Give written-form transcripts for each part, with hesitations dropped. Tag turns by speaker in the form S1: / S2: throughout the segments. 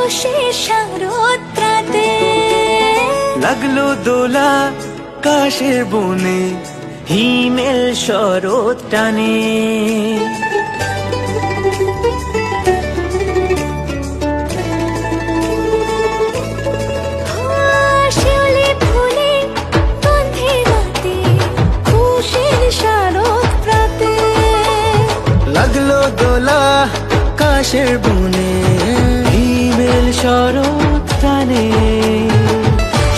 S1: খুশি শারদ রাতে
S2: লাগলো দোলা কাশের বনে, হিমেল শরৎ টানে।
S1: শিউলি ফুলে গন্ধে রাতে খুশির শারদ রাতে
S2: লাগলো দোলা কাশের বনে, হিমেল শরৎ টানে।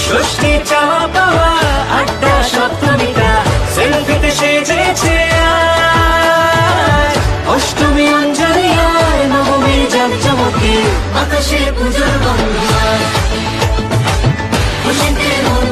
S2: ষষ্ঠী চাওয়া পাওয়া আড্ডা সপ্তমীটা সেলফিতে সেজেছে আজ। অষ্টমী অঞ্জলি আর নবমী জাঁকজমকে আকাশে পুজোর গন্ধ। খুশিতে মন